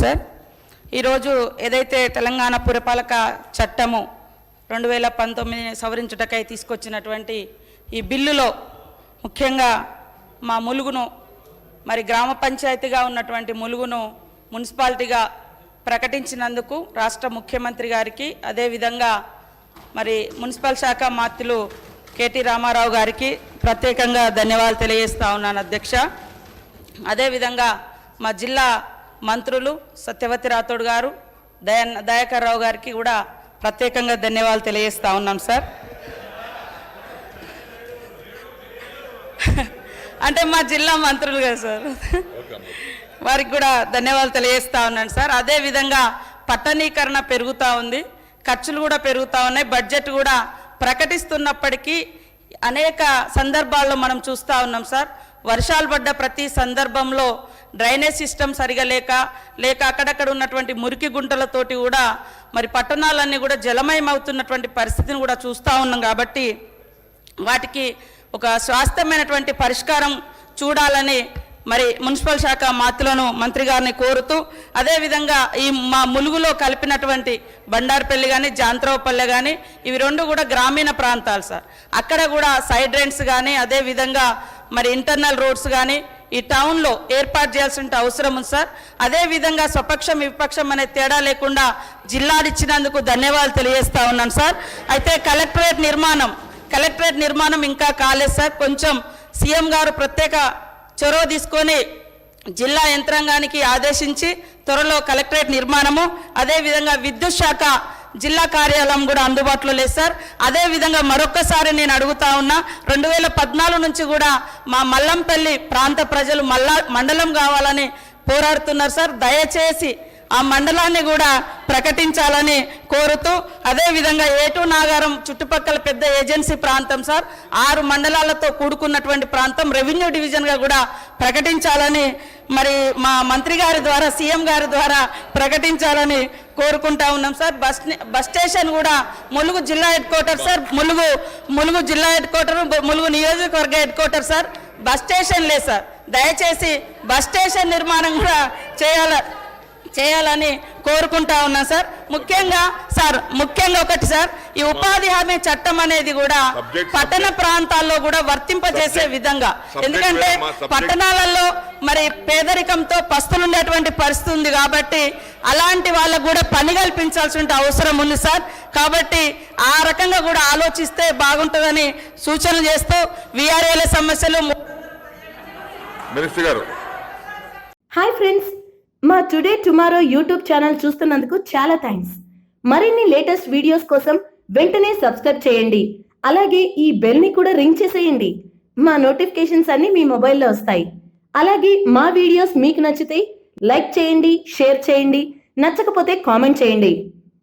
Sir ఈరోజు ఏదైతే తెలంగాణ పురపాలక చట్టము 2019 సవరించుటకై తీసుకొచ్చినటువంటి ఈ బిల్లులో ముఖ్యంగా మా ములుగును మరి గ్రామ పంచాయతీగా ఉన్నటువంటి ములుగును మున్సిపాలిటీగా ప్రకటించినందుకు రాష్ట్ర ముఖ్యమంత్రి గారికి అదేవిధంగా మరి మున్సిపల్ శాఖ మంత్రులు కేటీ రామారావు గారికి ప్రత్యేకంగా ధన్యవాదాలు తెలియజేస్తా ఉన్నాను అధ్యక్ష. అదేవిధంగా మా జిల్లా మంత్రులు సత్యవతి రాథోడ్ గారు దయాకర్ రావు గారికి కూడా ప్రత్యేకంగా ధన్యవాదాలు తెలియజేస్తా ఉన్నాం సార్. అంటే మా జిల్లా మంత్రులు కదా సార్, వారికి కూడా ధన్యవాదాలు తెలియజేస్తా ఉన్నాను సార్. అదేవిధంగా పట్టణీకరణ పెరుగుతూ ఉంది, ఖర్చులు కూడా పెరుగుతూ ఉన్నాయి, బడ్జెట్ కూడా ప్రకటిస్తున్నప్పటికీ అనేక సందర్భాల్లో మనం చూస్తూ ఉన్నాం సార్. వర్షాలు పడ్డ ప్రతి సందర్భంలో డ్రైనేజ్ సిస్టమ్ సరిగా లేక అక్కడక్కడ ఉన్నటువంటి మురికి గుంటలతోటి కూడా మరి పట్టణాలన్నీ కూడా జలమయం అవుతున్నటువంటి పరిస్థితిని కూడా చూస్తూ ఉన్నాం. కాబట్టి వాటికి ఒక శాశ్వతమైనటువంటి పరిష్కారం చూడాలని మరి మున్సిపల్ శాఖ మంత్రి గారిని కోరుతూ, అదేవిధంగా ఈ మా ములుగులో కలిపినటువంటి బండార్పల్లి కానీ జాంత్రావుపల్లె కానీ ఇవి రెండు కూడా గ్రామీణ ప్రాంతాలు సార్. అక్కడ కూడా సైడ్ డ్రైన్స్ కానీ అదేవిధంగా మరి ఇంటర్నల్ రోడ్స్ కానీ ఈ టౌన్లో ఏర్పాటు చేయాల్సిన అవసరం ఉంది సార్. అదేవిధంగా స్వపక్షం విపక్షం అనే తేడా లేకుండా జిల్లాలు ఇచ్చినందుకు ధన్యవాదాలు తెలియజేస్తా ఉన్నాను సార్. అయితే కలెక్టరేట్ నిర్మాణం ఇంకా కాలేదు సార్. కొంచెం సీఎం గారు ప్రత్యేక చొరవ తీసుకొని జిల్లా యంత్రాంగానికి ఆదేశించి త్వరలో కలెక్టరేట్ నిర్మాణము, అదేవిధంగా విద్యుత్ శాఖ జిల్లా కార్యాలయం కూడా అందుబాటులో లేదు సార్. అదేవిధంగా మరొక్కసారి నేను అడుగుతా ఉన్నా, 2014 నుంచి కూడా మా మల్లంపల్లి ప్రాంత ప్రజలు మండలం కావాలని పోరాడుతున్నారు సార్. దయచేసి ఆ మండలాన్ని కూడా ప్రకటించాలని కోరుతూ, అదేవిధంగా ఏటూ నాగారం చుట్టుపక్కల పెద్ద ఏజెన్సీ ప్రాంతం సార్, 6 మండలాలతో కూడుకున్నటువంటి ప్రాంతం రెవెన్యూ డివిజన్గా కూడా ప్రకటించాలని మరి మా మంత్రి గారి ద్వారా సీఎం గారి ద్వారా ప్రకటించాలని కోరుకుంటా ఉన్నాం సార్. బస్ స్టేషన్ కూడా ములుగు జిల్లా హెడ్ క్వార్టర్ సార్, ములుగు జిల్లా హెడ్ క్వార్టర్, ములుగు నియోజకవర్గ head quarter sir. Bus station లేదు సార్. దయచేసి బస్ స్టేషన్ నిర్మాణం కూడా చేయాలని కోరుకుంటా ఉన్నా సార్. ముఖ్యంగా ఒకటి సార్, ఈ ఉపాధి హామీ చట్టం అనేది కూడా పట్టణ ప్రాంతాల్లో కూడా వర్తింపజేసే విధంగా, ఎందుకంటే పట్టణాలలో మరి పేదరికంతో పస్తులుండేటువంటి పరిస్థితి ఉంది కాబట్టి అలాంటి వాళ్ళకు కూడా పని కల్పించాల్సిన అవసరం ఉంది సార్. కాబట్టి ఆ రకంగా కూడా ఆలోచిస్తే బాగుంటుందని సూచనలు చేస్తూ వీఆర్ఏల సమస్యలు. హాయ్ ఫ్రెండ్స్, మా టుడే టుమారో యూట్యూబ్ ఛానల్ చూస్తున్నందుకు చాలా థ్యాంక్స్. మరిన్ని లేటెస్ట్ వీడియోస్ కోసం వెంటనే సబ్స్క్రైబ్ చేయండి. అలాగే ఈ బెల్ ని కూడా రింగ్ చేసేయండి. మా నోటిఫికేషన్స్ అన్ని మీ మొబైల్లో వస్తాయి. అలాగే మా వీడియోస్ మీకు నచ్చితే లైక్ చేయండి, షేర్ చేయండి, నచ్చకపోతే కామెంట్ చేయండి.